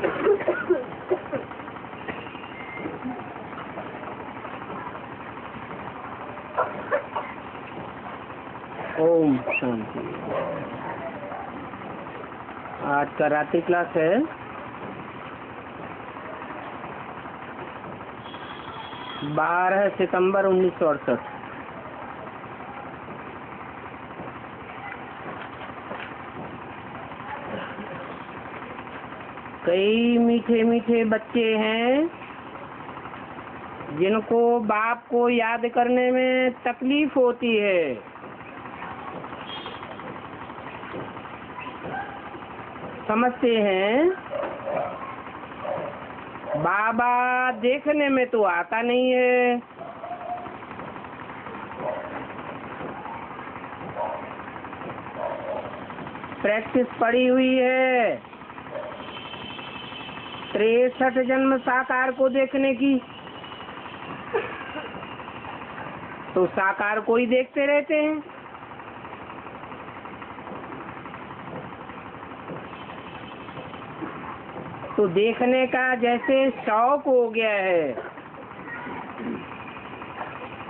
ओम शांति। आज का रात्रि क्लास है 12 सितंबर 1968। कई मीठे मीठे बच्चे हैं जिनको बाप को याद करने में तकलीफ होती है। समझते हैं बाबा देखने में तो आता नहीं है, प्रैक्टिस पड़ी हुई है 63 जन्म साकार को देखने की, तो साकार को ही देखते रहते हैं। तो देखने का जैसे शौक हो गया है,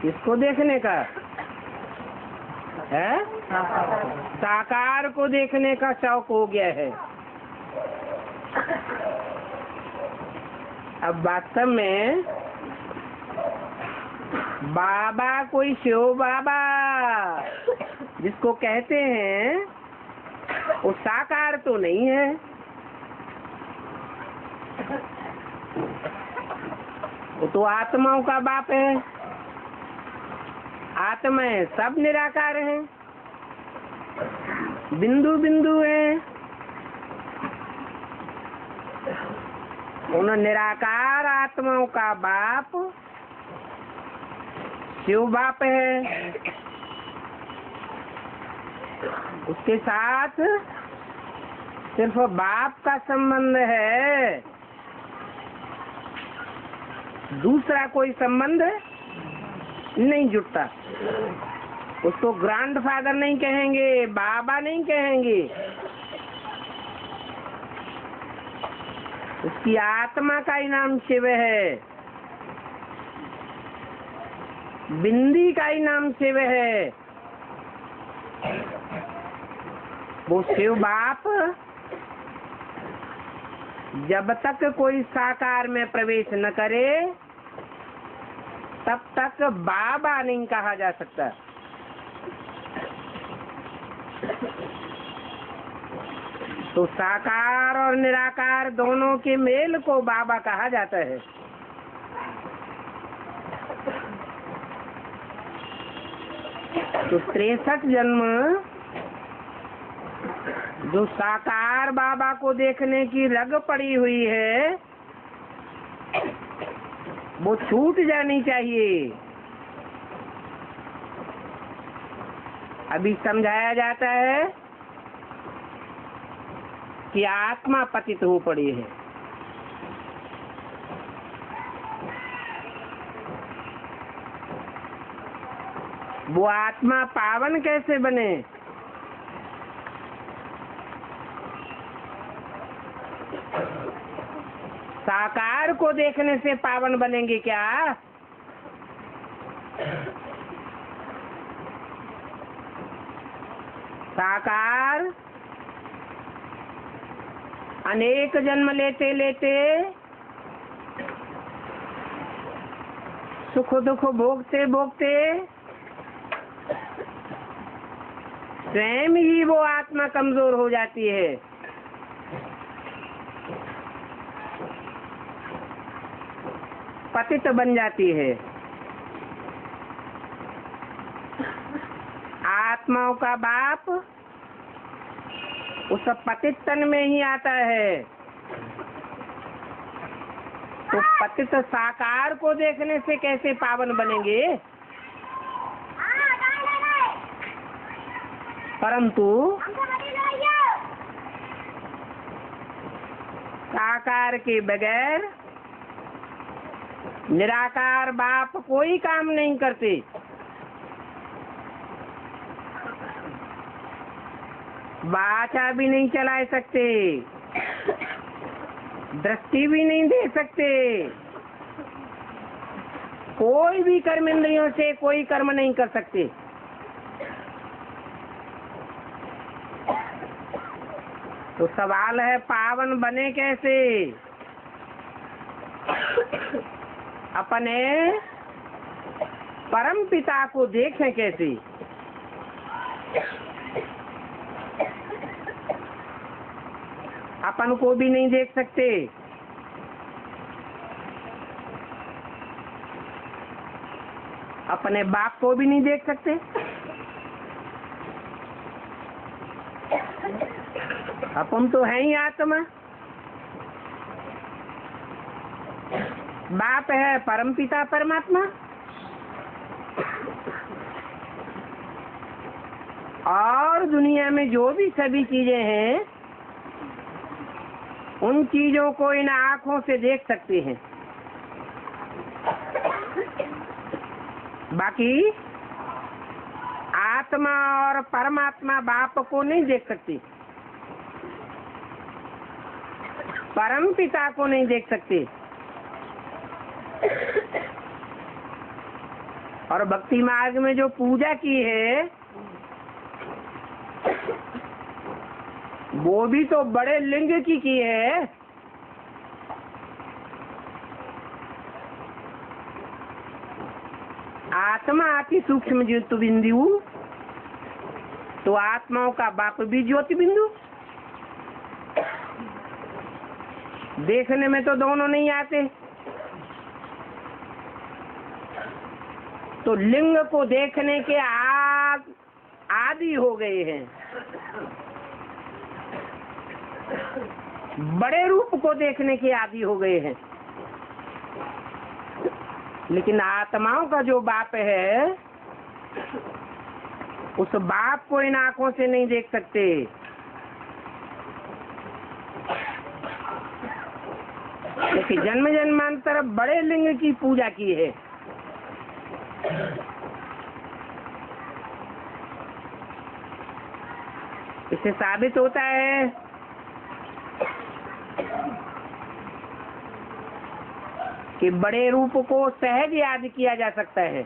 इसको देखने का है, साकार को देखने का शौक हो गया है। अब वास्तव में बाबा कोई शिव बाबा जिसको कहते हैं वो साकार तो नहीं है। वो तो आत्माओं का बाप है। आत्माएं सब निराकार हैं, बिंदु बिंदु है। उन निराकार आत्माओं का बाप शिव बाप है। उसके साथ सिर्फ बाप का संबंध है, दूसरा कोई संबंध नहीं जुड़ता। उसको ग्रैंडफादर नहीं कहेंगे, बाबा नहीं कहेंगे। उसकी आत्मा का ही नाम शिव है, बिंदी का ही नाम शिव है। वो शिव बाप जब तक कोई साकार में प्रवेश न करे तब तक बाबा नहीं कहा जा सकता। तो साकार और निराकार दोनों के मेल को बाबा कहा जाता है। तो 63 जन्म जो साकार बाबा को देखने की रग पड़ी हुई है वो छूट जानी चाहिए। अभी समझाया जाता है कि आत्मा पतित हो पड़ी है। वो आत्मा पावन कैसे बने? साकार को देखने से पावन बनेंगे क्या? साकार अनेक जन्म लेते लेते सुख दुख भोगते भोगते स्वयं ही वो आत्मा कमजोर हो जाती है। पतित बन जाती है। आत्माओं का बाप उस पतित तन में ही आता है। तो पतित साकार को देखने से कैसे पावन बनेंगे? परंतु साकार के बगैर निराकार बाप कोई काम नहीं करते। बाचा भी नहीं चला सकते। दृष्टि भी नहीं देख सकते, कोई भी कर्म इंद्रियों से कोई कर्म नहीं कर सकते। तो सवाल है पावन बने कैसे? अपने परम पिता को देखें कैसे? अपन को भी नहीं देख सकते, अपने बाप को भी नहीं देख सकते, अपन तो है ही आत्मा। बाप है परम पिता परमात्मा, और दुनिया में जो भी सभी चीजें हैं उन चीजों को इन आँखों से देख सकते हैं, बाकी आत्मा और परमात्मा बाप को नहीं देख सकती, परम पिता को नहीं देख सकते। और भक्ति मार्ग में जो पूजा की है वो भी तो बड़े लिंग की है। आत्मा अति सूक्ष्म ज्योति बिंदु, तो आत्माओं का बाप भी ज्योति बिंदु। देखने में तो दोनों नहीं आते, तो लिंग को देखने के आदि हो गए हैं, बड़े रूप को देखने के आदि हो गए हैं। लेकिन आत्माओं का जो बाप है उस बाप को इन आंखों से नहीं देख सकते। लेकिन जन्म जन्मांतर बड़े लिंग की पूजा की है। इससे साबित होता है कि बड़े रूप को सहज याद किया जा सकता है,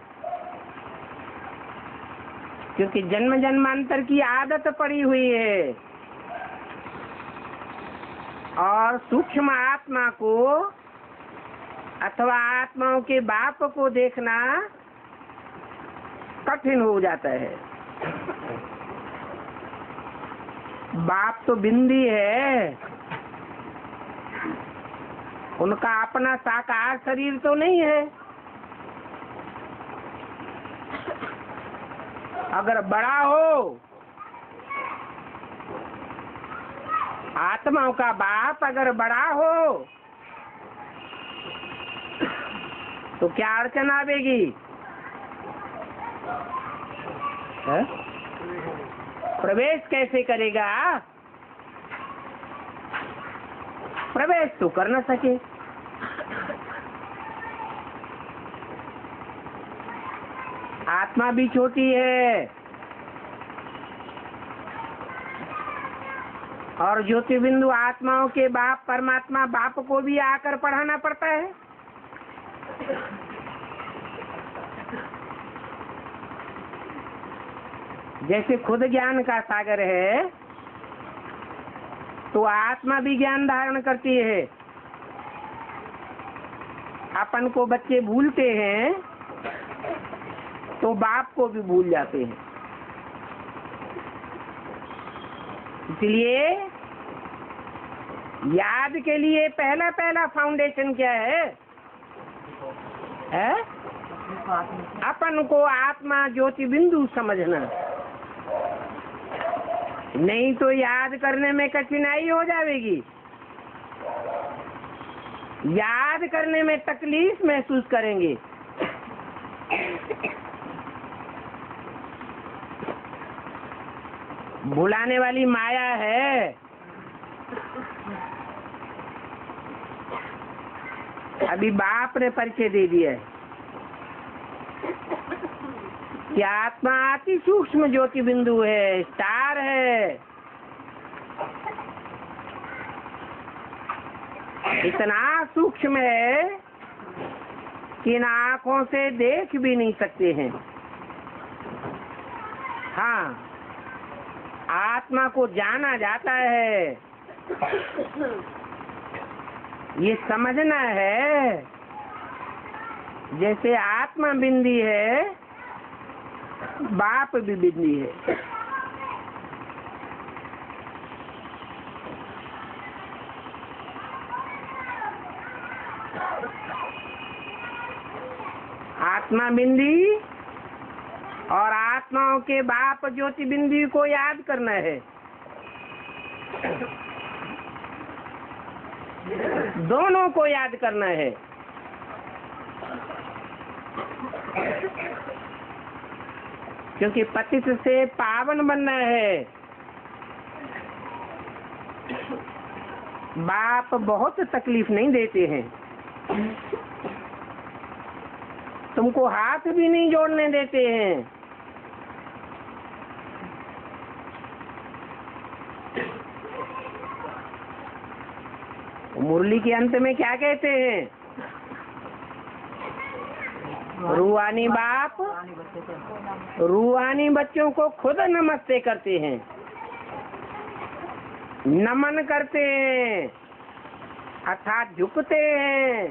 क्योंकि जन्म जन्मांतर की आदत पड़ी हुई है। और सूक्ष्म आत्मा को अथवा आत्माओं के बाप को देखना कठिन हो जाता है। बाप तो बिंदी है, उनका अपना साकार शरीर तो नहीं है। अगर बड़ा हो, आत्माओं का बाप अगर बड़ा हो तो क्या अड़चन आवेगी? प्रवेश कैसे करेगा? प्रवेश तो कर न सके। आत्मा भी छोटी है और ज्योति बिंदु आत्माओं के बाप परमात्मा बाप को भी आकर पढ़ाना पड़ता है। जैसे खुद ज्ञान का सागर है तो आत्मा भी ज्ञान धारण करती है। अपन को बच्चे भूलते हैं तो बाप को भी भूल जाते हैं। इसलिए याद के लिए पहला फाउंडेशन क्या है? अपन को आत्मा ज्योति बिंदु समझना, नहीं तो याद करने में कठिनाई हो जाएगी, याद करने में तकलीफ महसूस करेंगे। भुलाने वाली माया है। अभी बाप ने परिचय दे दिया है कि आत्मा अति सूक्ष्म ज्योति बिंदु है, स्टार है। इतना सूक्ष्म है कि इन आँखों से देख भी नहीं सकते हैं। हाँ, आत्मा को जाना जाता है, ये समझना है जैसे आत्मा बिंदी है, बाप भी बिंदी है। आत्मा बिंदी और आत्माओं के बाप ज्योति बिंदी को याद करना है। दोनों को याद करना है। क्योंकि पतित से पावन बनना है। बाप बहुत तकलीफ नहीं देते हैं, तुमको हाथ भी नहीं जोड़ने देते हैं। मुरली के अंत में क्या कहते हैं? रूहानी बाप रूहानी बच्चों को खुद नमस्ते करते हैं, नमन करते हैं, अर्थात झुकते हैं।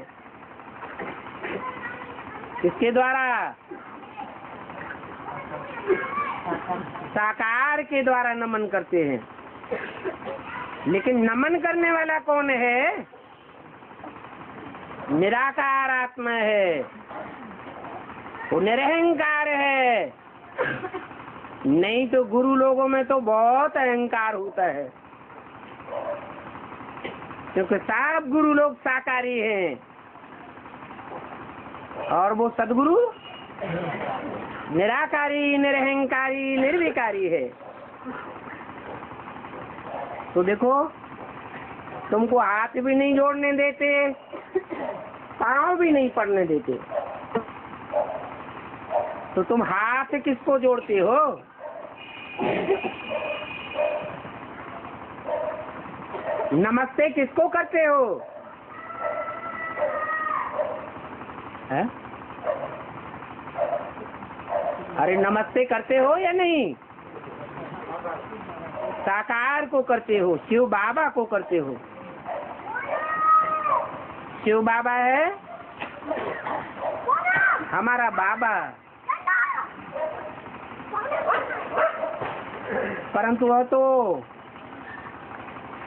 किसके द्वारा? साकार के द्वारा नमन करते हैं। लेकिन नमन करने वाला कौन है? निराकार आत्मा है, वो निरहंकार है। नहीं तो गुरु लोगों में तो बहुत अहंकार होता है, क्योंकि सब गुरु लोग साकारी हैं और वो सदगुरु निराकारी, निरहंकारी, निर्विकारी है। तो देखो, तुमको हाथ भी नहीं जोड़ने देते, पाँव भी नहीं पड़ने देते, तो तुम हाथ किसको जोड़ते हो? नमस्ते किसको करते हो? है? अरे नमस्ते करते हो या नहीं? साकार को करते हो, शिव बाबा को करते हो। शिव बाबा है हमारा बाबा, परंतु वह तो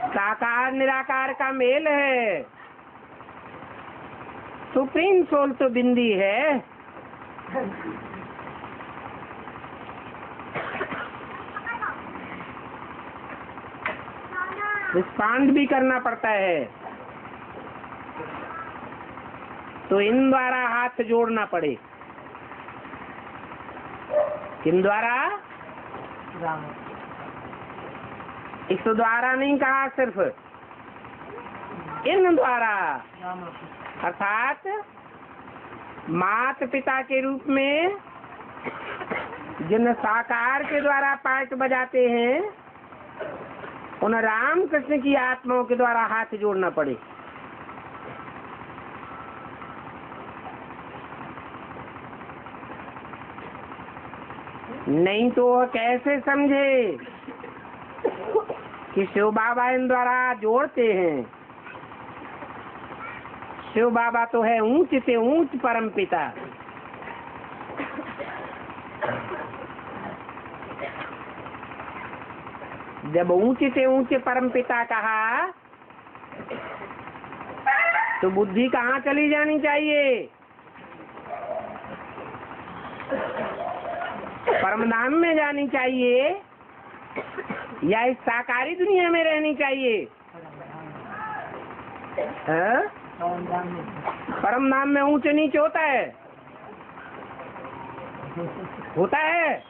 साकार निराकार का मेल है। सुप्रीम सोल तो बिंदी है। रिस्पॉन्ड भी करना पड़ता है, तो इन द्वारा हाथ जोड़ना पड़े। किन द्वारा? इस द्वारा नहीं कहा, सिर्फ इन द्वारा, अर्थात माता पिता के रूप में जिन साकार के द्वारा पाठ बजाते हैं, उन राम कृष्ण की आत्माओं के द्वारा हाथ जोड़ना पड़े। नहीं तो वह कैसे समझे कि शिव बाबा इन द्वारा जोड़ते हैं। शिव बाबा तो है ऊंच से ऊंच परम पिता। जब ऊंचे से ऊंचे परम पिता कहा, तो बुद्धि कहाँ चली जानी चाहिए? परमधाम में जानी चाहिए या इस साकारी दुनिया में रहनी चाहिए? परमधाम में ऊंच नीच होता है? होता है?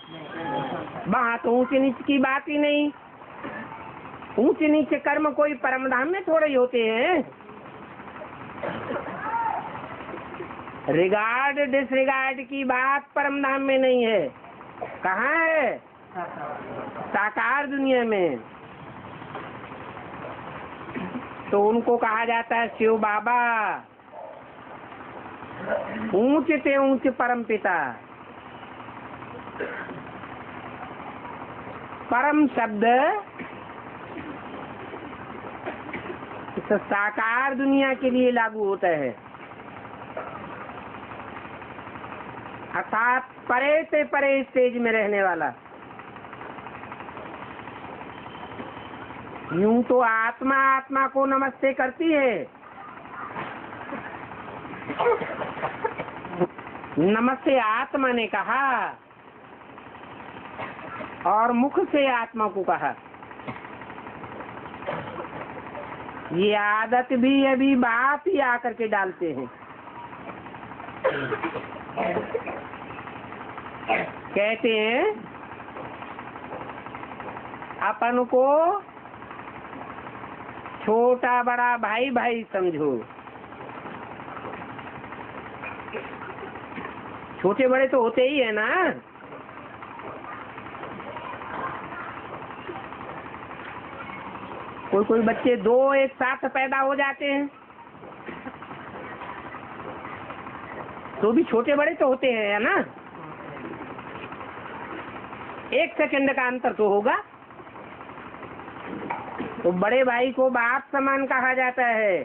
वहाँ तो ऊंच नीच की बात ही नहीं। ऊंच नीच कर्म कोई परमधाम में थोड़े ही होते हैं। रिगार्ड डिसरिगार्ड की बात परमधाम में नहीं है। कहाँ है? साकार दुनिया में। तो उनको कहा जाता है शिव बाबा। ऊंच ते ऊंच परम पिता। परम शब्द इस साकार दुनिया के लिए लागू होता है, अर्थात परे से परे स्टेज में रहने वाला। यूं तो आत्मा आत्मा को नमस्ते करती है, नमस्ते आत्मा ने कहा और मुख से आत्मा को कहा। ये आदत भी अभी बाप ही आकर के डालते हैं। कहते हैं अपन को छोटा बड़ा भाई भाई समझो। छोटे बड़े तो होते ही है ना। कोई कोई बच्चे दो एक साथ पैदा हो जाते हैं तो भी छोटे बड़े तो होते हैं, है ना। एक सेकंड का अंतर तो होगा। तो बड़े भाई को बाप समान कहा जाता है,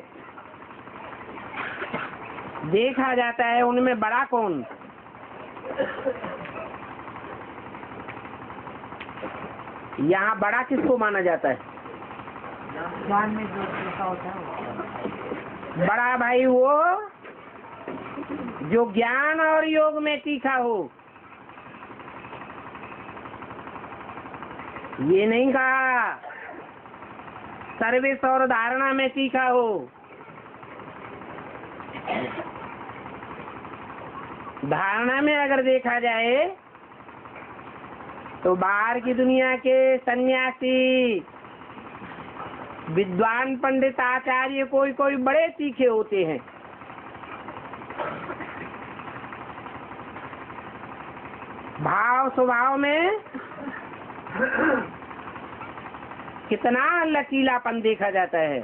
देखा जाता है उनमें बड़ा कौन। यहाँ बड़ा किसको माना जाता है? ज्ञान में जो लिखा होता है बड़ा भाई वो जो ज्ञान और योग में तीखा हो। ये नहीं कहा सर्विस और धारणा में तीखा हो। धारणा में अगर देखा जाए तो बाहर की दुनिया के सन्यासी, विद्वान, पंडित, आचार्य कोई कोई बड़े तीखे होते हैं। भाव स्वभाव में कितना लचीलापन देखा जाता है।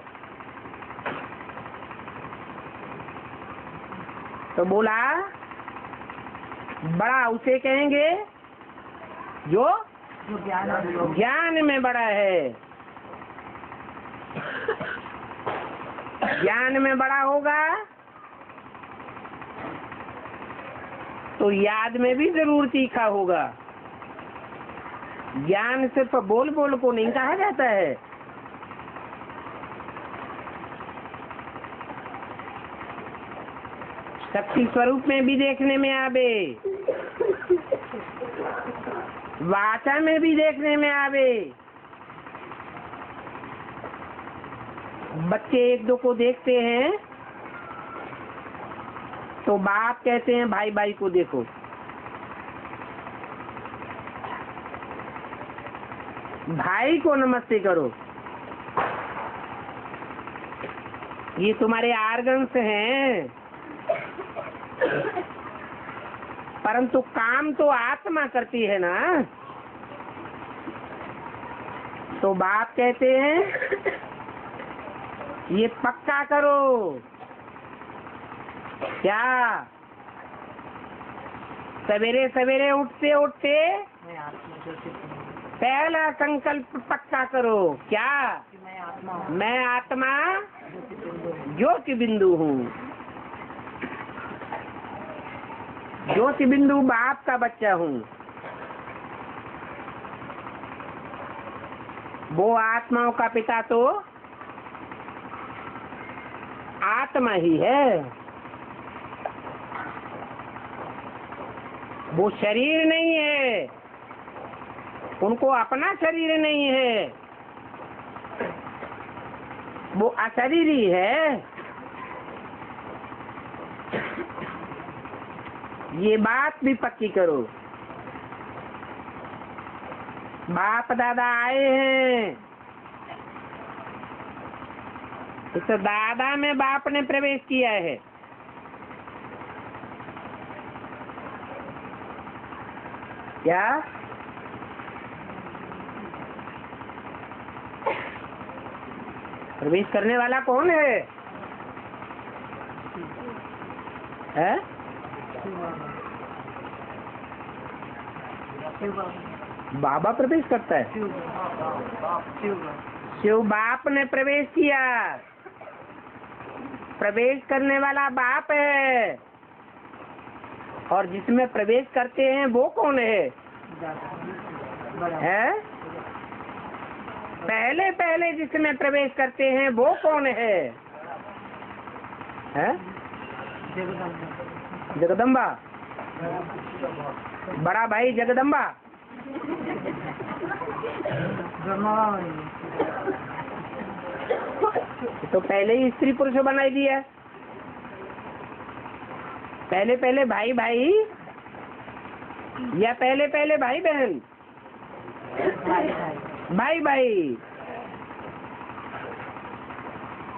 तो बोला बड़ा उसे कहेंगे जो ज्ञान में बड़ा है। ज्ञान में बड़ा होगा तो याद में भी जरूर तीखा होगा। ज्ञान सिर्फ बोल बोल को नहीं कहा जाता है। शक्ति स्वरूप में भी देखने में आवे, वाचा में भी देखने में आवे। बच्चे एक दो को देखते हैं तो बाप कहते हैं भाई भाई को देखो। भाई को नमस्ते करो। ये तुम्हारे आर्गन्स हैं, परंतु काम तो आत्मा करती है ना। तो बाप कहते हैं ये पक्का करो। क्या? सवेरे सवेरे उठते उठते पहला संकल्प पक्का करो। क्या? मैं आत्मा ज्योति बिंदु हूँ। ज्योति बिंदु बाप का बच्चा हूँ। वो आत्माओं का पिता तो आत्मा ही है। वो शरीर नहीं है, उनको अपना शरीर नहीं है, वो अशरीरी है। ये बात भी पक्की करो। बाप दादा आए हैं, इस दादा में बाप ने प्रवेश किया है। क्या? प्रवेश करने वाला कौन है? हैं? बाबा प्रवेश करता है। शिव बाप ने प्रवेश किया। प्रवेश करने वाला बाप है। और जिसमें प्रवेश करते हैं वो कौन है? हैं? पहले पहले जिसमें प्रवेश करते हैं वो कौन है? हैं? जगदम्बा। बड़ा भाई जगदम्बा। तो पहले ही स्त्री पुरुष बनाई दिया। पहले पहले भाई भाई या पहले पहले भाई बहन? भाई भाई।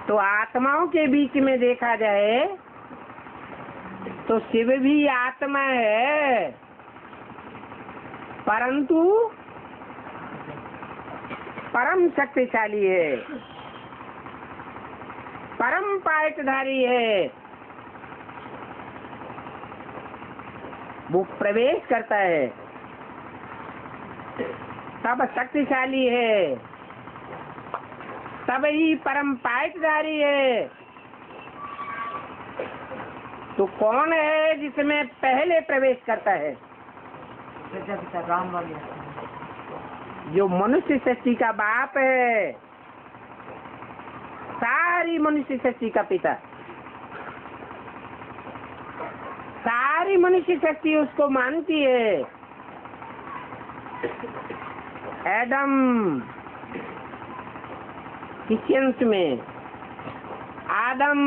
तो आत्माओं के बीच में देखा जाए तो शिव भी आत्मा है, परंतु परम शक्तिशाली है, परम पायटधारी है। वो प्रवेश करता है तब शक्तिशाली है, तब ही परम पायटधारी है। तो कौन है जिसमें पहले प्रवेश करता है? जो मनुष्य सृष्टि का बाप है, सारी मनुष्य सृष्टि का पिता। सारी मनुष्य शक्ति उसको मानती है। एडम क्रिश्चियंस में, आदम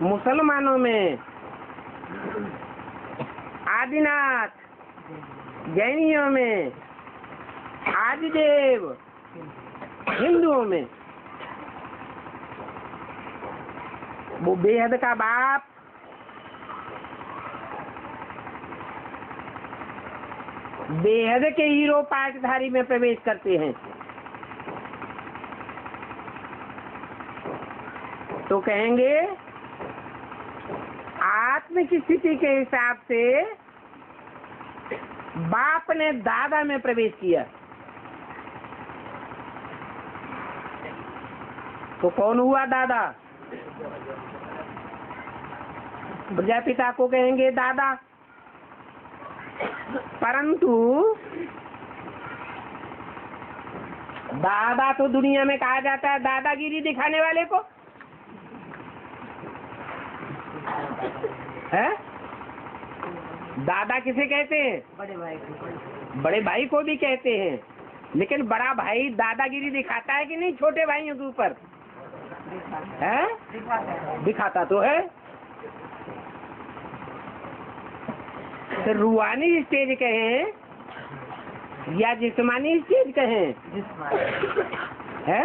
मुसलमानों में, आदिनाथ जैनियों में, आदिदेव हिंदुओं में। वो बेहद का बाप बेहद के हीरो पाठधारी में प्रवेश करते हैं। तो कहेंगे आत्म की स्थिति के हिसाब से बाप ने दादा में प्रवेश किया। तो कौन हुआ दादा? प्रजापिता को कहेंगे दादा, परंतु दादा तो दुनिया में कहा जाता है दादागिरी दिखाने वाले को है। दादा किसे कहते हैं? बड़े भाई को। बड़े भाई को भी कहते हैं, लेकिन बड़ा भाई दादागिरी दिखाता है कि नहीं छोटे भाइयों के ऊपर? है? दिखाता तो है। तो रूहानी स्टेज कहें या जिस्मानी स्टेज कहें? है?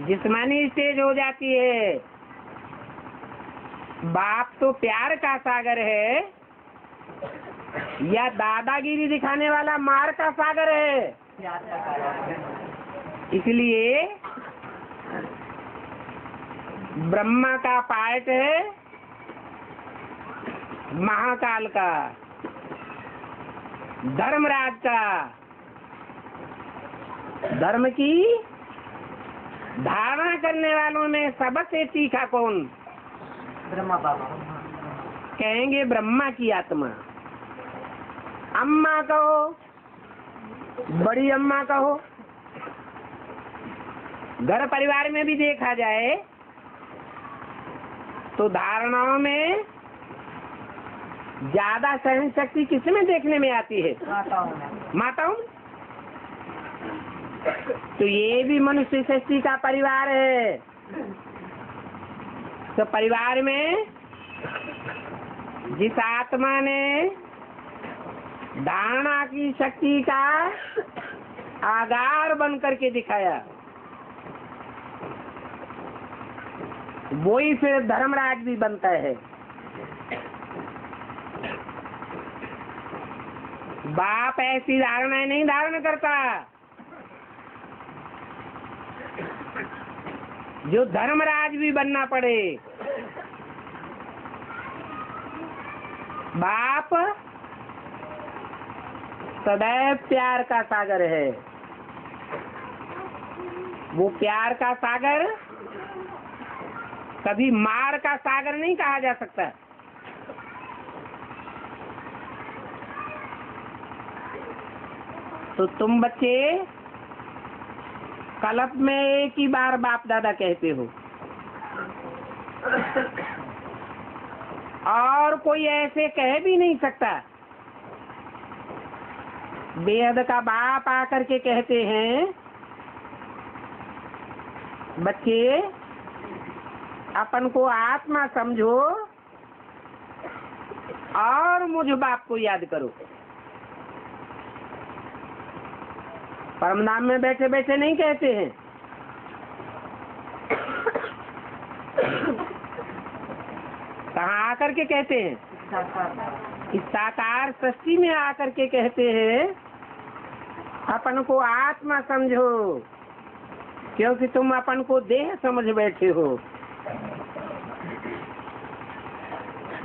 जिस्मानी स्टेज हो जाती है। बाप तो प्यार का सागर है या दादागिरी दिखाने वाला मार का सागर है? इसलिए ब्रह्मा का पार्ट है महाकाल का, धर्मराज का। धर्म की धारणा करने वालों में सबसे तीखा कौन? ब्रह्मा बाबा। कहेंगे ब्रह्मा की आत्मा। अम्मा कहो, बड़ी अम्मा कहो। घर परिवार में भी देखा जाए तो धारणाओं में ज्यादा सहन शक्ति किसमें देखने में आती है? माताओं। तो ये भी मनुष्य सृष्टि का परिवार है। तो परिवार में जिस आत्मा ने धारणा की शक्ति का आगार बन करके दिखाया, वो ही फिर धर्मराज भी बनता है। बाप ऐसी धारणाएं नहीं धारण करता। जो धर्मराज भी बनना पड़े, बाप सदैव प्यार का सागर है। वो प्यार का सागर कभी मार का सागर नहीं कहा जा सकता। तो तुम बच्चे कल्प में एक ही बार बाप दादा कहते हो, और कोई ऐसे कह भी नहीं सकता। बेहद का बाप आकर के कहते हैं, बच्चे अपन को आत्मा समझो और मुझ बाप को याद करो। परमधाम में बैठे बैठे नहीं कहते हैं, कहाँ आकर के कहते हैं? इस साकार सृष्टि में आकर के कहते हैं, अपन को आत्मा समझो, क्योंकि तुम अपन को देह समझ बैठे हो।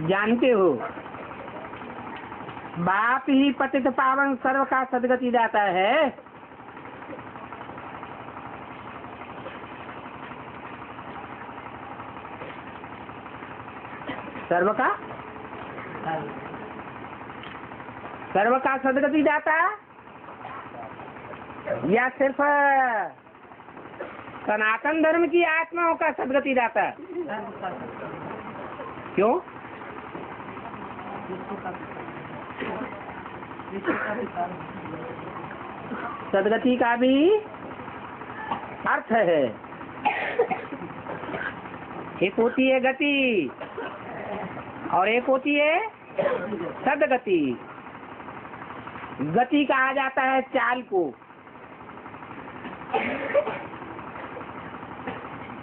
जानते हो बाप ही पतित पावन सर्व का सदगति दाता है। सर्व का सदगति दाता, या सिर्फ सनातन धर्म की आत्माओं का सदगति दाता? क्यों? सदगति का भी अर्थ है। एक होती है गति और एक होती है सदगति। गति कहा जाता है चाल को।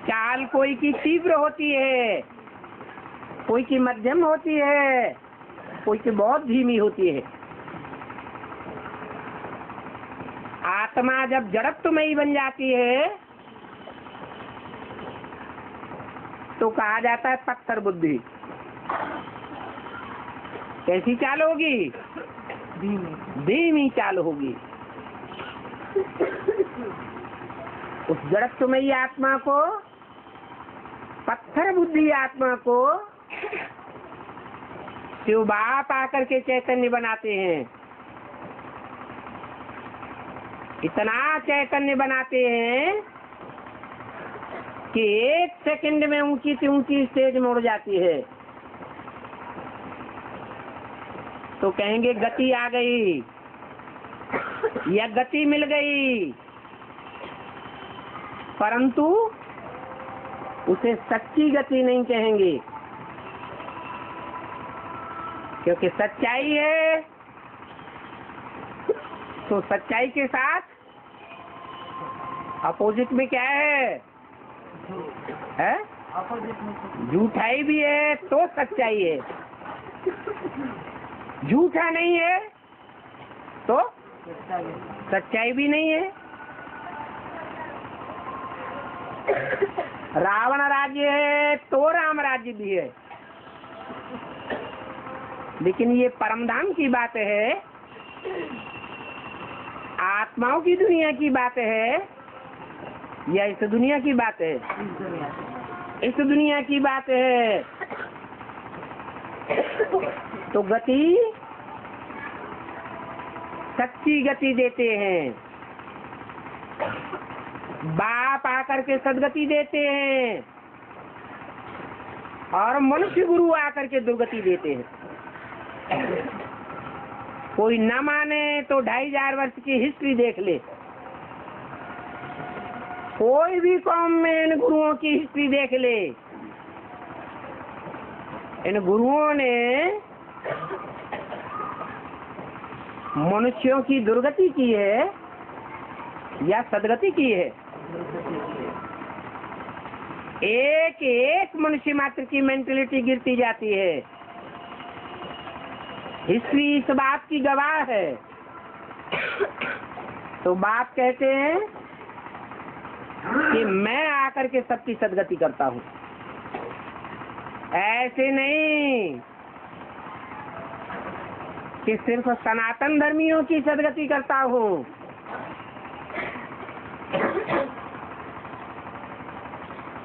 चाल कोई की तीव्र होती है, कोई की मध्यम होती है, कोई की बहुत धीमी होती है। आत्मा जब जड़त्वमयी बन जाती है तो कहा जाता है पत्थर बुद्धि। कैसी चाल होगी? धीमी चाल होगी। उस जड़त्वमयी आत्मा को, पत्थर बुद्धि आत्मा को शिव बाप आकर के चैतन्य बनाते हैं। इतना चैतन्य बनाते हैं कि एक सेकंड में ऊंची से ऊंची स्टेज में उड़ जाती है। तो कहेंगे गति आ गई या गति मिल गई, परंतु उसे सच्ची गति नहीं कहेंगे, क्योंकि सच्चाई है तो सच्चाई के साथ अपोजिट में क्या है? झूठाई भी है तो सच्चाई है, झूठा नहीं है तो सच्चाई भी नहीं है। रावण राज्य है तो राम राज्य भी है। लेकिन ये परमधाम की बात है, आत्माओं की दुनिया की बात है या इस दुनिया की बात है? इस दुनिया की बात है। तो गति, सच्ची गति देते हैं। बाप आकर के सदगति देते हैं और मनुष्य गुरु आकर के दुर्गति देते हैं। कोई न माने तो 2500 वर्ष की हिस्ट्री देख ले, कोई भी कौम में इन गुरुओं की हिस्ट्री देख ले। इन गुरुओं ने मनुष्यों की दुर्गति की है या सदगति की है? एक एक मनुष्य मात्र की मेंटलिटी गिरती जाती है। हिस्ट्री इस बात की गवाह है। तो बाप कहते हैं कि मैं आकर के सबकी सदगति करता हूँ। ऐसे नहीं कि सिर्फ सनातन धर्मियों की सदगति करता हूँ,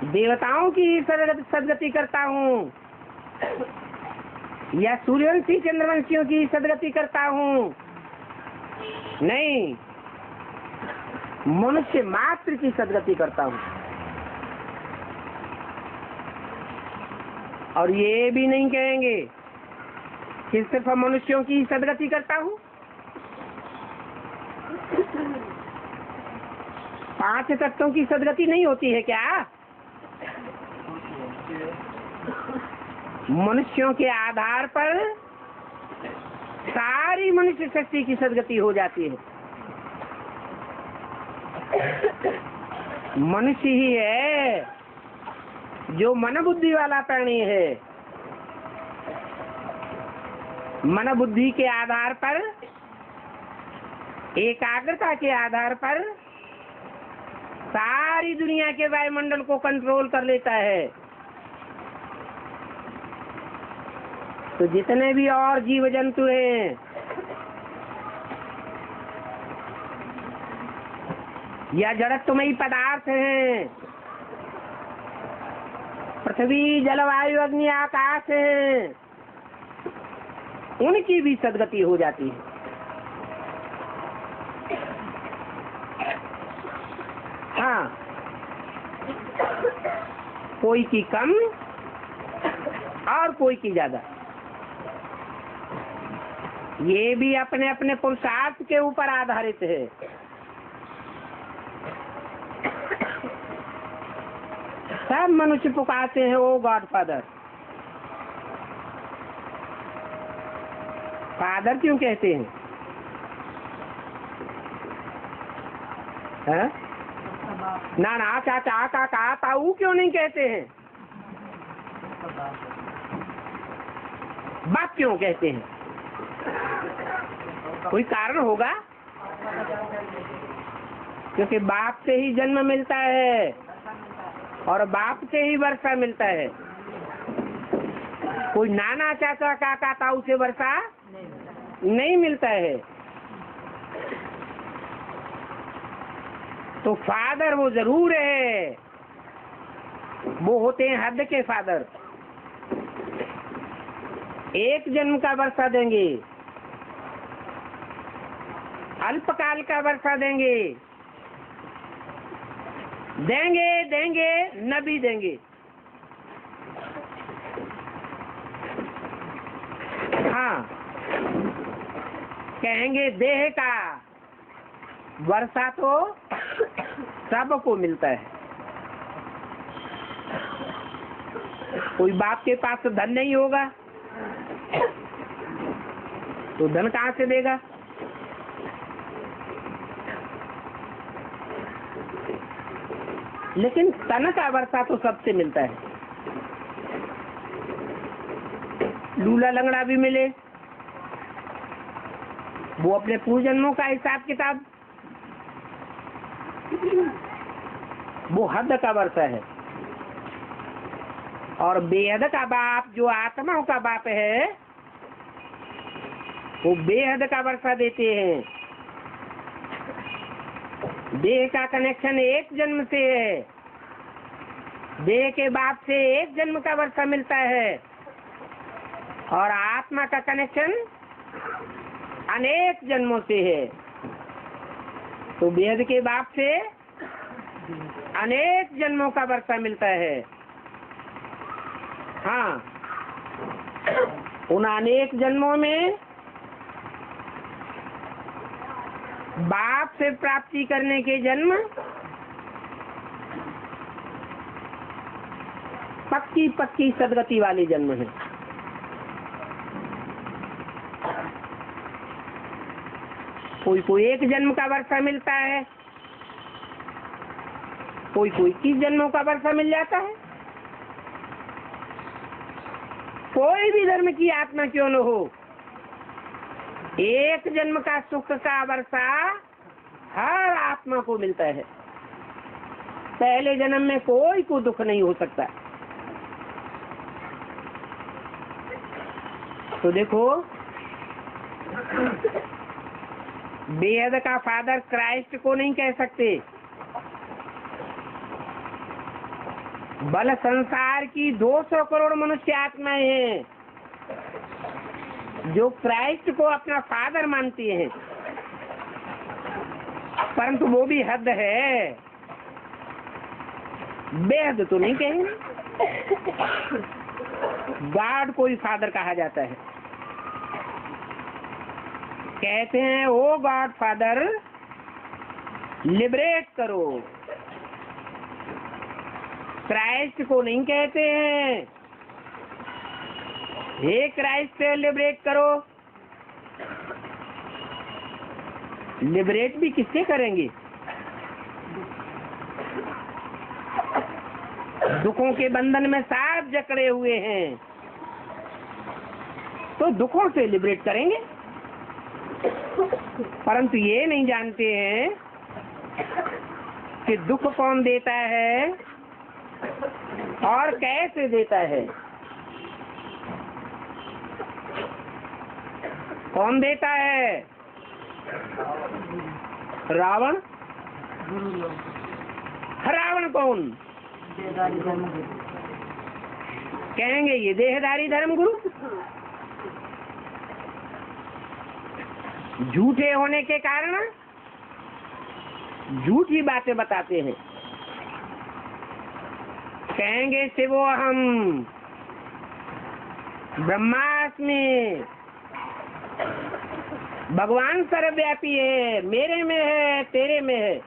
देवताओं की सदगति करता हूँ, या सूर्यवंशी चंद्रवंशियों की सदगति करता हूँ। नहीं, मनुष्य मात्र की सदगति करता हूँ। और ये भी नहीं कहेंगे कि सिर्फ मनुष्यों की सदगति करता हूँ। 5 तत्वों की सदगति नहीं होती है क्या? मनुष्यों के आधार पर सारी मनुष्य शक्ति की सदगति हो जाती है। मनुष्य ही है जो मन बुद्धि वाला प्राणी है। मन बुद्धि के आधार पर, एकाग्रता के आधार पर सारी दुनिया के वायुमंडल को कंट्रोल कर लेता है। तो जितने भी और जीव जंतु हैं, या जड़त्वमयी पदार्थ हैं, पृथ्वी जलवायु अग्नि आकाश हैं, उनकी भी सदगति हो जाती है। हाँ, कोई की कम और कोई की ज्यादा। ये भी अपने अपने पुरुषार्थ के ऊपर आधारित है। सब मनुष्य पुकारते हैं ओ गॉड फादर। फादर क्यों कहते हैं? है? ना ना चाचा काका ताऊ क्यों नहीं कहते हैं? बाप क्यों कहते हैं? कोई कारण होगा। क्योंकि बाप से ही जन्म मिलता है और बाप से ही वर्षा मिलता है। कोई नाना चाचा काका ताऊ से वर्षा नहीं मिलता है। तो फादर वो जरूर है, वो होते हैं हद के फादर। एक जन्म का वर्षा देंगे, अल्पकाल का वर्षा देंगे, देंगे देंगे न भी देंगे। हाँ, कहेंगे देह का वर्षा तो सबको मिलता है। कोई बाप के पास तो धन नहीं होगा तो धन कहाँ से देगा? लेकिन तन का वर्षा तो सबसे मिलता है। लूला लंगड़ा भी मिले, वो अपने पूर्व जन्मों का हिसाब किताब, वो हद का वर्षा है। और बेहद का बाप जो आत्माओं का बाप है, वो बेहद का वर्षा देते हैं। देह का कनेक्शन एक जन्म से है, देह के बाप से एक जन्म का वर्षा मिलता है, और आत्मा का कनेक्शन अनेक जन्मों से है। तो बेहद के बाप से अनेक जन्मों का वर्षा मिलता है। हाँ, उन अनेक जन्मों में बाप से प्राप्ति करने के जन्म पक्की पक्की सदगति वाले जन्म है। कोई कोई एक जन्म का वर्षा मिलता है, कोई कोई 21 जन्मों का वर्षा मिल जाता है। कोई भी धर्म की आत्मा क्यों न हो, एक जन्म का सुख का वर्षा हर आत्मा को मिलता है। पहले जन्म में कोई को दुख नहीं हो सकता। तो देखो, बेहद का फादर क्राइस्ट को नहीं कह सकते। बल संसार की 200 करोड़ मनुष्य आत्माएं हैं जो क्राइस्ट को अपना फादर मानती हैं, परंतु वो भी हद है, बेहद तो नहीं कहेंगे। गॉड को ही फादर कहा जाता है। कहते हैं ओ गॉड फादर लिबरेट करो। क्राइस्ट को नहीं कहते हैं हे क्राइस्ट लिबरेट करो। लिबरेट भी किससे करेंगे? दुखों के बंधन में सांप जकड़े हुए हैं, तो दुखों से लिबरेट करेंगे। परंतु ये नहीं जानते हैं कि दुख कौन देता है और कैसे देता है। कौन देता है? रावण। रावण कौन? कहेंगे ये देहधारी धर्मगुरु। झूठे होने के कारण झूठी बातें बताते हैं। कहेंगे शिवो हम ब्रह्मास्मि, भगवान सर्वव्यापी है, मेरे में है, तेरे में है।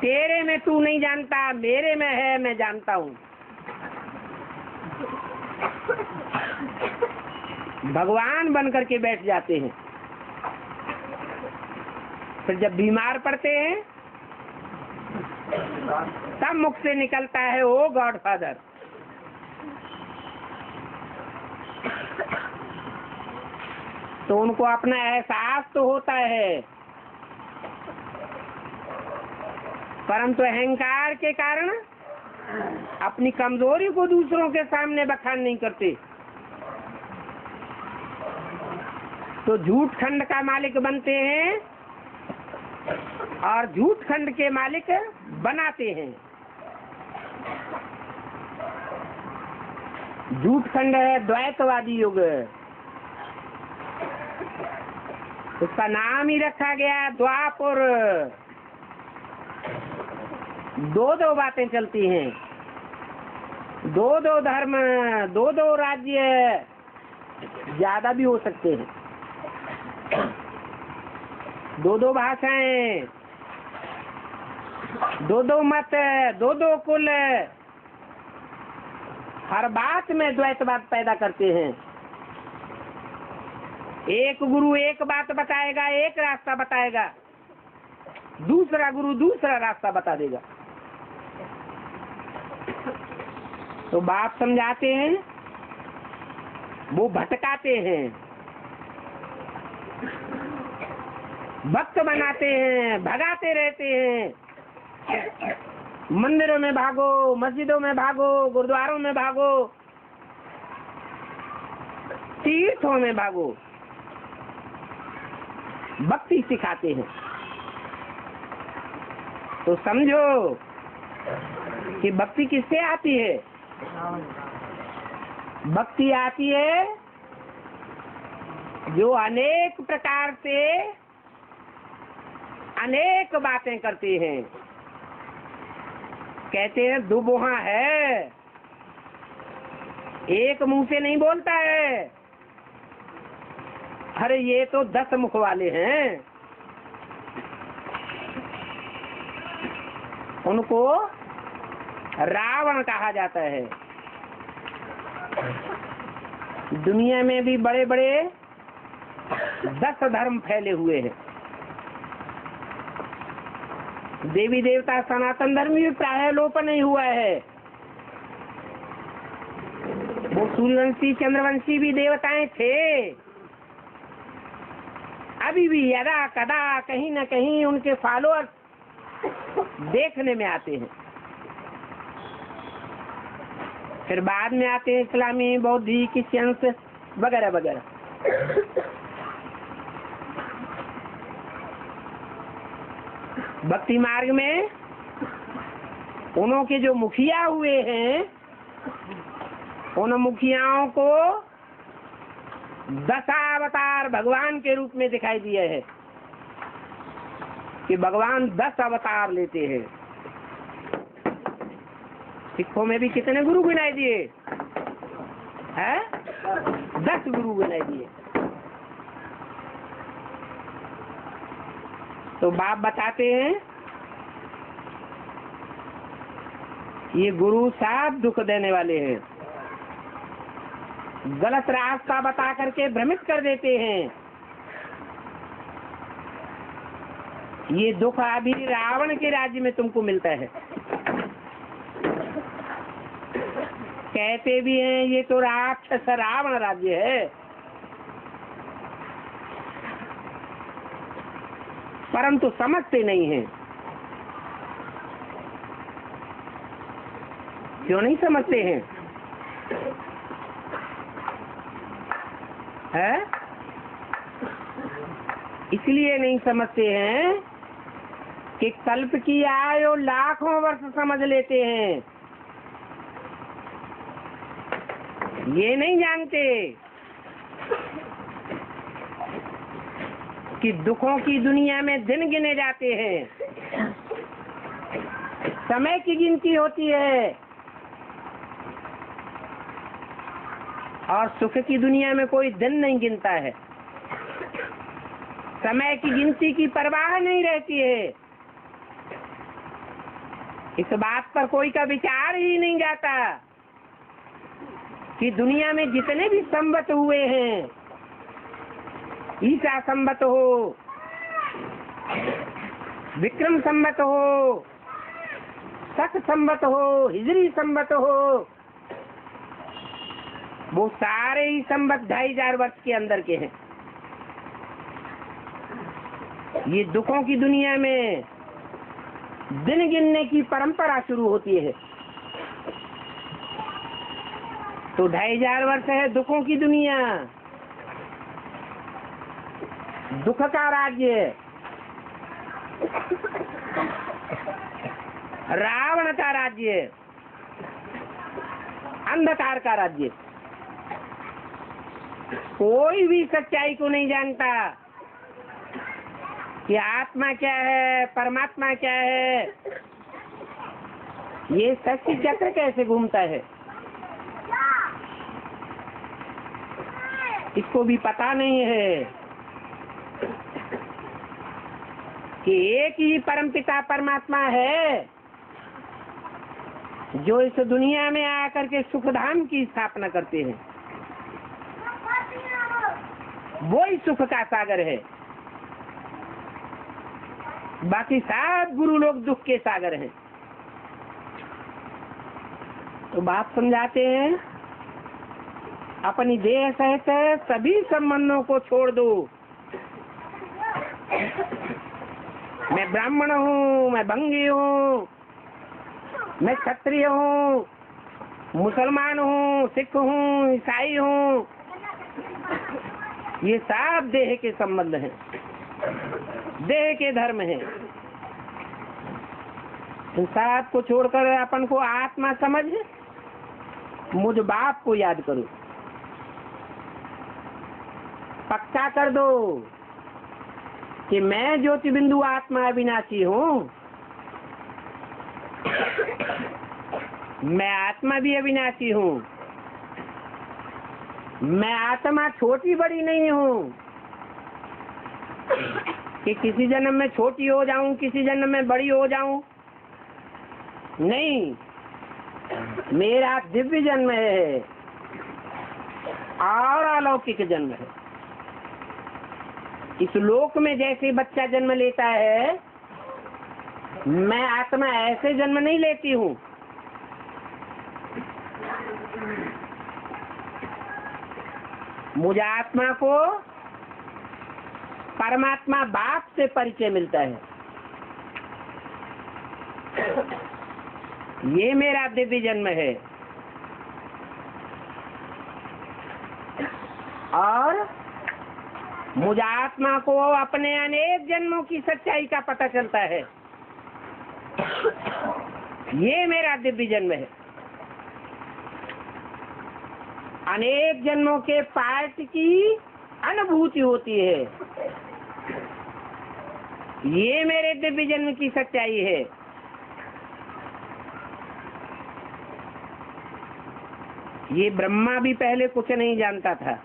तेरे में तू नहीं जानता, मेरे में है, मैं जानता हूँ। भगवान बन करके बैठ जाते हैं। फिर जब बीमार पड़ते हैं तब मुख से निकलता है ओ गॉड फादर। तो उनको अपना एहसास तो होता है, परंतु अहंकार के कारण अपनी कमजोरी को दूसरों के सामने बखान नहीं करते। तो झूठ खंड का मालिक बनते हैं और झूठ खंड के मालिक बनाते हैं। झूठ खंड है द्वैतवादी युग, उसका नाम ही रखा गया द्वापर। दो बातें चलती हैं, दो धर्म, दो राज्य, ज्यादा भी हो सकते हैं, दो भाषाएं, दो मत, दो कुल, हर बात में द्वैतवाद पैदा करते हैं। एक गुरु एक बात बताएगा, एक रास्ता बताएगा, दूसरा गुरु दूसरा रास्ता बता देगा। तो बात समझाते हैं, वो भटकाते हैं, भक्त बनाते हैं, भगाते रहते हैं। मंदिरों में भागो, मस्जिदों में भागो, गुरुद्वारों में भागो, तीर्थों में भागो, भक्ति सिखाते हैं। तो समझो कि भक्ति किससे आती है? भक्ति आती है जो अनेक प्रकार से अनेक बातें करते हैं। कहते हैं दुबोहा है, एक मुंह से नहीं बोलता है। अरे ये तो 10 मुख वाले हैं। उनको रावण कहा जाता है। दुनिया में भी बड़े बड़े 10 धर्म फैले हुए हैं। देवी देवता सनातन धर्म भी प्राय लोप नहीं हुआ है। वो सूर्यवंशी चंद्रवंशी भी देवताएं थे, अभी भी यदा कदा कहीं न कहीं उनके फॉलोअर्स देखने में आते हैं। फिर बाद में आते हैं इस्लामी, बौद्धी, क्रिश्चियंस वगैरह वगैरह। भक्ति मार्ग में उनके जो मुखिया हुए हैं, उन मुखियाओं को दशावतार भगवान के रूप में दिखाई दिए है कि भगवान 10 अवतार लेते हैं। सिखों में भी कितने गुरु गिनाए दिए हैं? 10 गुरु गिनाए दिए। तो बाप बताते हैं ये गुरु साहब दुख देने वाले हैं, गलत रास्ता बता करके भ्रमित कर देते हैं। ये दुख अभी रावण के राज्य में तुमको मिलता है। कहते भी हैं ये तो राक्षस रावण राज्य है, परंतु समझते नहीं हैं। क्यों नहीं समझते हैं? है? इसलिए नहीं समझते हैं कि कल्प की आयु लाखों वर्ष समझ लेते हैं। ये नहीं जानते कि दुखों की दुनिया में दिन गिने जाते हैं, समय की गिनती होती है, और सुख की दुनिया में कोई दिन नहीं गिनता है। समय की गिनती की परवाह नहीं रहती है। इस बात पर कोई का विचार ही नहीं जाता कि दुनिया में जितने भी संवत हुए हैं, ईसा संवत हो, विक्रम संवत हो, शक संवत हो, हिजरी संवत हो, वो सारे ही संवत 2500 वर्ष के अंदर के हैं। ये दुखों की दुनिया में दिन गिनने की परंपरा शुरू होती है। तो 2500 वर्ष है दुखों की दुनिया, दुख का राज्य, रावण का राज्य, अंधकार का राज्य। कोई भी सच्चाई को नहीं जानता कि आत्मा क्या है, परमात्मा क्या है, ये सृष्टि चक्र कैसे घूमता है, इसको भी पता नहीं है कि एक ही परमपिता परमात्मा है जो इस दुनिया में आकर के सुखधाम की स्थापना करते हैं। वो ही सुख का सागर है, बाकी सब गुरु लोग दुख के सागर हैं। तो बात समझाते हैं अपनी देह सहित सभी संबंधों को छोड़ दो। मैं ब्राह्मण हूँ, मैं भंगी हूँ, मैं क्षत्रिय हूँ, मुसलमान हूँ, सिख हूँ, ईसाई हूँ, ये सब देह के संबंध हैं, देह के धर्म हैं। इन सब को छोड़कर अपन को आत्मा समझ मुझ बाप को याद करो, पक्का कर दो कि मैं ज्योति बिंदु आत्मा अविनाशी हूँ। मैं आत्मा भी अविनाशी हूँ। मैं आत्मा छोटी बड़ी नहीं हूँ कि किसी जन्म में छोटी हो जाऊं, किसी जन्म में बड़ी हो जाऊं। नहीं, मेरा दिव्य जन्म है और अलौकिक जन्म है। इस लोक में जैसे बच्चा जन्म लेता है, मैं आत्मा ऐसे जन्म नहीं लेती हूँ। मुझे आत्मा को परमात्मा बाप से परिचय मिलता है। ये मेरा दिव्य जन्म है। और मुझ आत्मा को अपने अनेक जन्मों की सच्चाई का पता चलता है। ये मेरा दिव्य जन्म है। अनेक जन्मों के पाठ की अनुभूति होती है। ये मेरे दिव्य जन्म की सच्चाई है। ये ब्रह्मा भी पहले कुछ नहीं जानता था।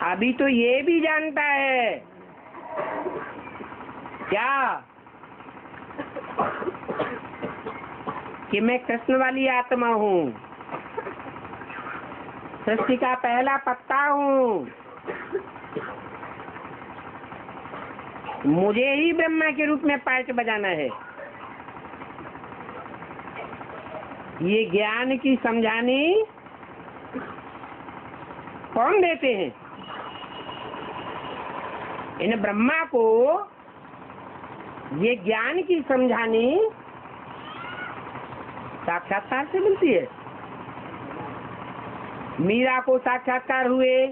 अभी तो ये भी जानता है। क्या? कि मैं कृष्ण वाली आत्मा हूँ, सृष्टि का पहला पत्ता हूँ, मुझे ही ब्रह्मा के रूप में पार्ट बजाना है। ये ज्ञान की समझानी कौन देते हैं? इन ब्रह्मा को ये ज्ञान की समझानी साक्षात्कार से मिलती है। मीरा को साक्षात्कार हुए,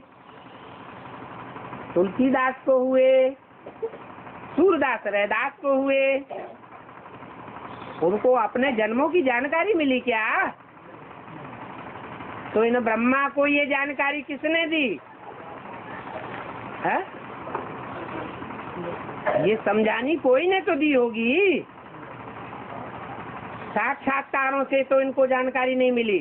तुलसीदास को हुए, सूरदास रैदास को हुए। उनको अपने जन्मों की जानकारी मिली क्या? तो इन ब्रह्मा को ये जानकारी किसने दी है? ये समझानी कोई ने तो दी होगी। साक्षात्कारों से तो इनको जानकारी नहीं मिली।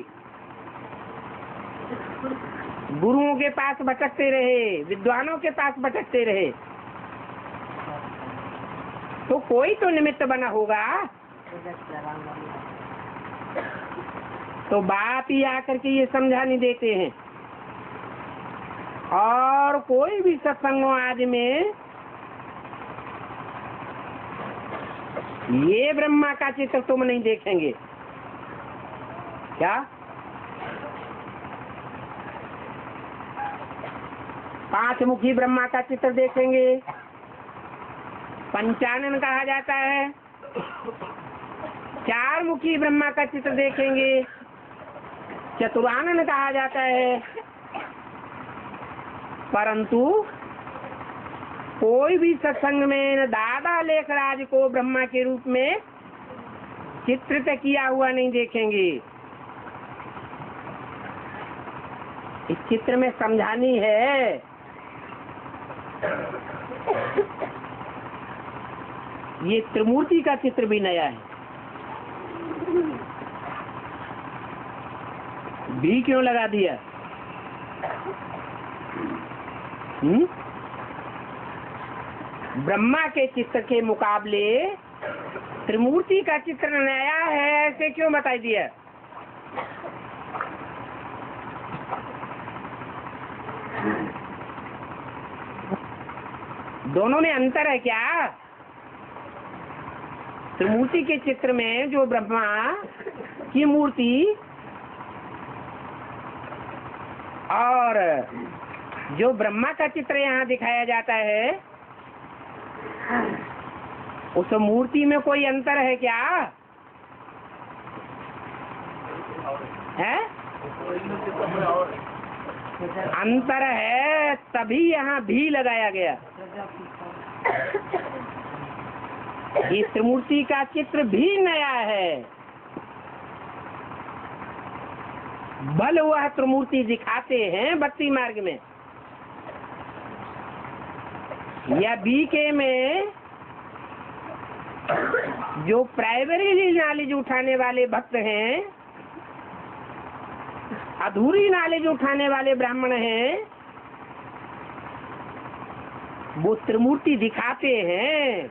गुरुओं के पास भटकते रहे, विद्वानों के पास भटकते रहे। तो कोई तो निमित्त बना होगा। तो बाप ही आकर के ये समझानी देते हैं। और कोई भी सत्संगों आदि में ये ब्रह्मा का चित्र तुम नहीं देखेंगे। क्या? पांच मुखी ब्रह्मा का चित्र देखेंगे, पंचानन कहा जाता है। चार मुखी ब्रह्मा का चित्र देखेंगे, चतुरानन कहा जाता है। परंतु कोई भी सत्संग में दादा लेखराज को ब्रह्मा के रूप में चित्रित किया हुआ नहीं देखेंगे। इस चित्र में समझानी है। ये त्रिमूर्ति का चित्र भी नया है। भी क्यों लगा दिया? ब्रह्मा के चित्र के मुकाबले त्रिमूर्ति का चित्र नया है, ऐसे क्यों बता दिया? दोनों में अंतर है क्या? त्रिमूर्ति के चित्र में जो ब्रह्मा की मूर्ति और जो ब्रह्मा का चित्र यहाँ दिखाया जाता है, उस मूर्ति में कोई अंतर है क्या? है? अंतर है, तभी यहाँ भी लगाया गया। इस त्रिमूर्ति का चित्र भी नया है। बल वह त्रिमूर्ति दिखाते हैं भक्ति मार्ग में या बीके में जो प्राइमरी नॉलेज उठाने वाले भक्त हैं, अधूरी नॉलेज उठाने वाले ब्राह्मण हैं, वो त्रिमूर्ति दिखाते हैं,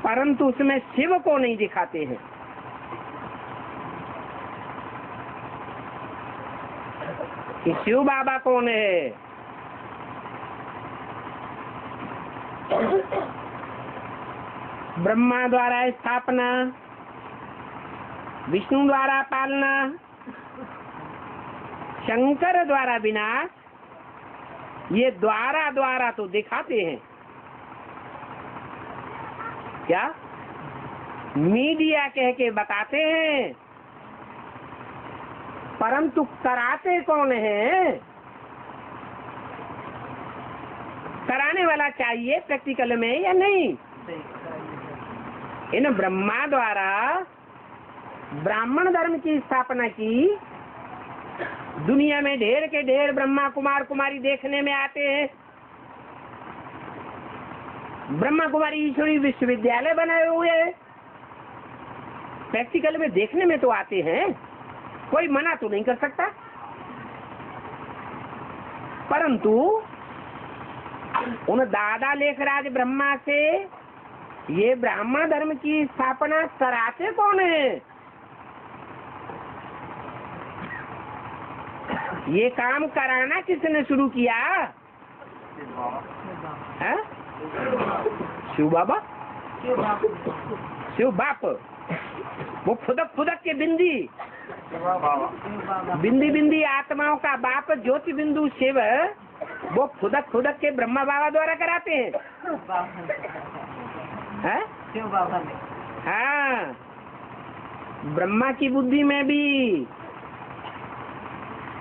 परंतु उसमें शिव को नहीं दिखाते हैं। कि शिव बाबा कौन है? ब्रह्मा द्वारा स्थापना, विष्णु द्वारा पालना, शंकर द्वारा विनाश ये द्वारा द्वारा तो दिखाते हैं, क्या मीडिया कह के बताते हैं, परंतु कराते कौन है? कराने वाला चाहिए प्रैक्टिकल में या नहीं? इन ब्रह्मा द्वारा ब्राह्मण धर्म की स्थापना की, दुनिया में ढेर के ढेर ब्रह्मा कुमार कुमारी देखने में आते हैं। ब्रह्मा कुमारी ईश्वरी विश्वविद्यालय बनाए हुए हैं, प्रैक्टिकल में देखने में तो आते हैं, कोई मना तो नहीं कर सकता। परंतु उन दादा लेखराज ब्रह्मा से ये ब्राह्मण धर्म की स्थापना कराते कौन है? ये काम कराना किसने शुरू किया? है? शिव बाबा, शिव बाप। वो फुदक फुदक के बिंदी बिंदी बिंदी आत्माओं का बाप ज्योति बिंदु शिव, वो फुदक फुदक के ब्रह्मा बाबा द्वारा कराते हैं। है? शिव बाबा ने। हाँ, ब्रह्मा की बुद्धि में भी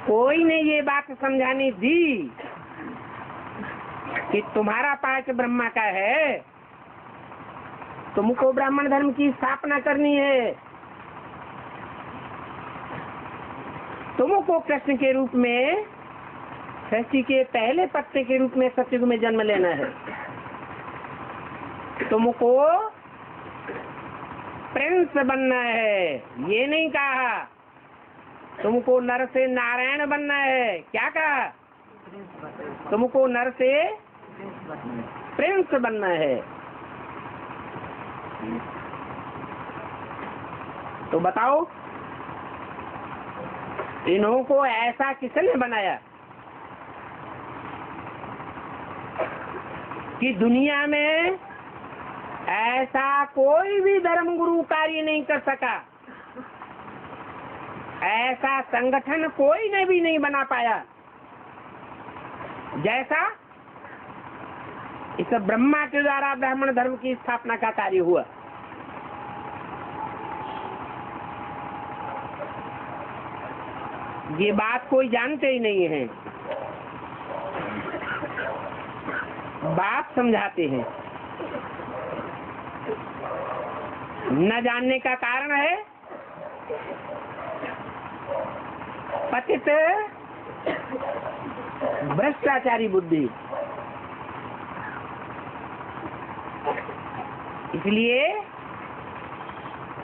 कोई ने ये बात समझानी दी कि तुम्हारा पाठ ब्रह्मा का है, तुमको ब्राह्मण धर्म की स्थापना करनी है, तुमको कृष्ण के रूप में, सृष्टि के पहले पत्ते के रूप में सतयुग में जन्म लेना है, तुमको प्रिंस बनना है। ये नहीं कहा तुमको नर से नारायण बनना है, क्या कहा? तुमको नर से प्रिंस बनना है। तो बताओ, इन्हों को ऐसा किसने बनाया कि दुनिया में ऐसा कोई भी धर्म गुरु कार्य नहीं कर सका, ऐसा संगठन कोई ने भी नहीं बना पाया जैसा इस ब्रह्मा के द्वारा ब्राह्मण धर्म की स्थापना का कार्य हुआ। ये बात कोई जानते ही नहीं है, बात समझाते हैं। न जानने का कारण है पतित भ्रष्टाचारी बुद्धि। इसलिए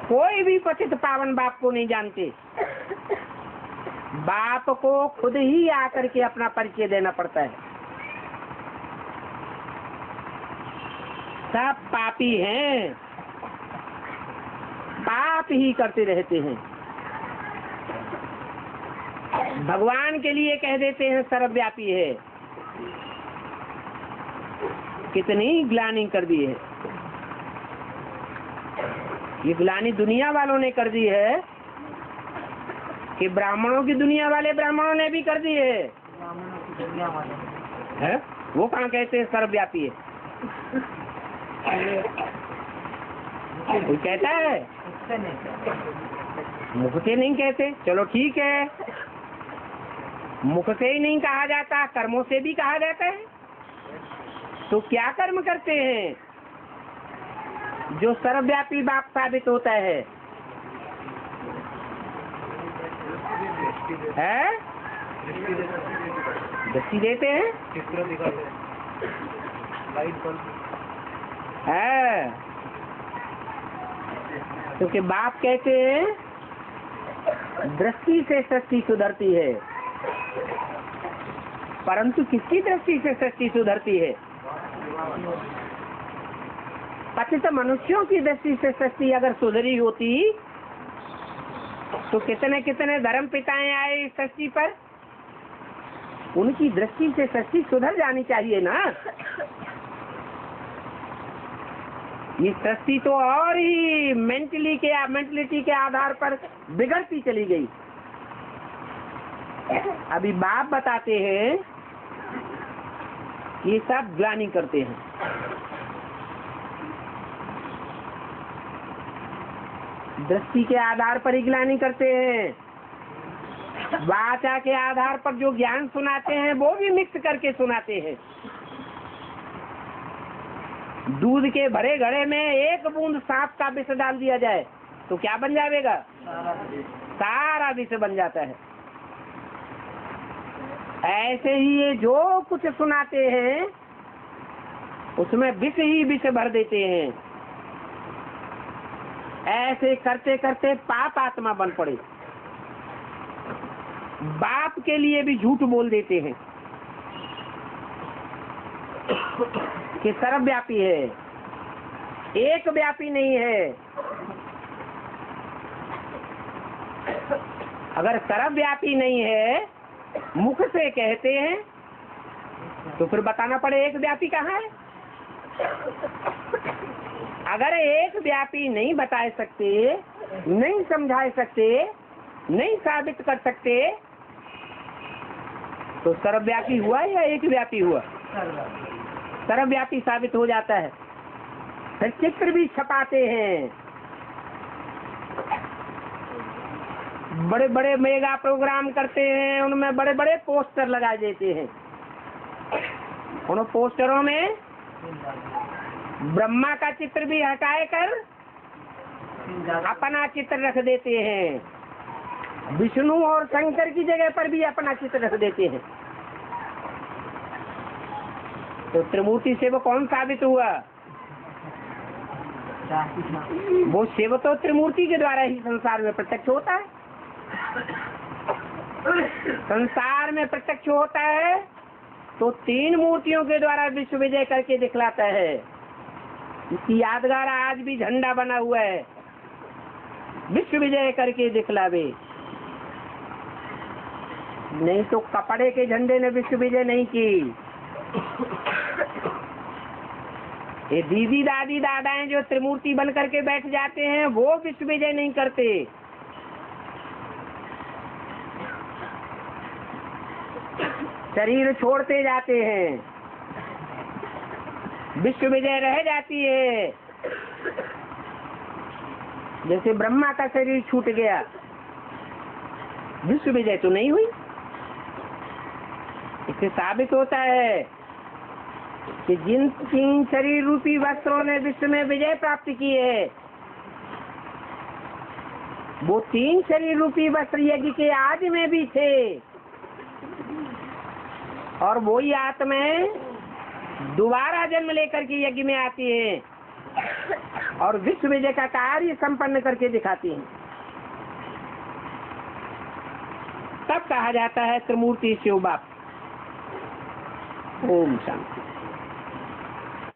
कोई भी पतित पावन बाप को नहीं जानते, बाप को खुद ही आकर के अपना परिचय देना पड़ता है। सब पापी हैं, पाप ही करते रहते हैं। भगवान के लिए कह देते हैं सर्वव्यापी है। कितनी ग्लानि कर दी है, ये ग्लानि दुनिया वालों ने कर दी है कि ब्राह्मणों की दुनिया वाले ब्राह्मणों ने भी कर दी है। है? वो कहाँ कहते हैं सर्वव्यापी है? कोई कहता है? मुख से नहीं कहते, चलो ठीक है, मुख से ही नहीं कहा जाता, कर्मों से भी कहा जाता है। तो क्या कर्म करते हैं जो सर्वव्यापी बाप साबित होता है? है? दृष्टि देते हैं, है? क्योंकि बाप कहते हैं दृष्टि से सृष्टि सुधरती है, परंतु किसकी दृष्टि से सृष्टि सुधरती है? पतित मनुष्यों की दृष्टि से सृष्टि अगर सुधरी होती तो कितने कितने धर्म पिताएं आए इस सृष्टि पर, उनकी दृष्टि से सृष्टि सुधर जानी चाहिए ना। ये सृष्टि तो और ही मेंटलिटी के आधार पर बिगड़ती चली गई। अभी बाप बताते हैं ये सब ग्लानि करते हैं। दृष्टि के आधार पर ही ग्लानि करते हैं, वाचा के आधार पर जो ज्ञान सुनाते हैं वो भी मिक्स करके सुनाते हैं। दूध के भरे घड़े में एक बूंद सांप का विष डाल दिया जाए तो क्या बन जाएगा? सारा विष बन जाता है। ऐसे ही ये जो कुछ सुनाते हैं उसमें विष ही विष भर देते हैं। ऐसे करते करते पाप आत्मा बन पड़े। बाप के लिए भी झूठ बोल देते हैं कि सर्वव्यापी है, एक व्यापी नहीं है। अगर सर्वव्यापी नहीं है मुख से कहते हैं तो फिर बताना पड़े एक व्यापी कहाँ है। अगर एक व्यापी नहीं बता सकते, नहीं समझा सकते, नहीं साबित कर सकते तो सर्वव्यापी हुआ या एक व्यापी हुआ? सर्वव्यापी साबित हो जाता है। फिर चित्र भी छपाते हैं, बड़े बड़े मेगा प्रोग्राम करते हैं, उनमें बड़े बड़े पोस्टर लगा देते हैं। उन पोस्टरों में ब्रह्मा का चित्र भी हटाए कर अपना चित्र रख देते हैं। विष्णु और शंकर की जगह पर भी अपना चित्र रख देते हैं। तो त्रिमूर्ति से वो कौन साबित हुआ? वो शिव तो त्रिमूर्ति के द्वारा ही संसार में प्रत्यक्ष होता है। संसार में प्रत्यक्ष होता है तो तीन मूर्तियों के द्वारा विश्व विजय करके दिखलाता है। इसकी यादगार आज भी झंडा बना हुआ है, विश्व विजय करके दिखलावे। नहीं तो कपड़े के झंडे ने विश्व विजय नहीं की। ये दीदी दादी दादाएं जो त्रिमूर्ति बन करके बैठ जाते हैं वो विश्व विजय नहीं करते। शरीर छोड़ते जाते हैं, विश्व विजय रह जाती है। जैसे ब्रह्मा का शरीर छूट गया, विश्व विजय तो नहीं हुई। इससे साबित होता है कि जिन तीन शरीर रूपी वस्त्रों ने विश्व में विजय प्राप्त की है वो तीन शरीर रूपी वस्त्र यज्ञ के आदि में भी थे और वही आत्माएं दोबारा जन्म लेकर के यज्ञ में आती है और विश्व विजय का कार्य संपन्न करके दिखाती हैं। तब कहा जाता है त्रिमूर्ति शिव बाप। ओम शांति।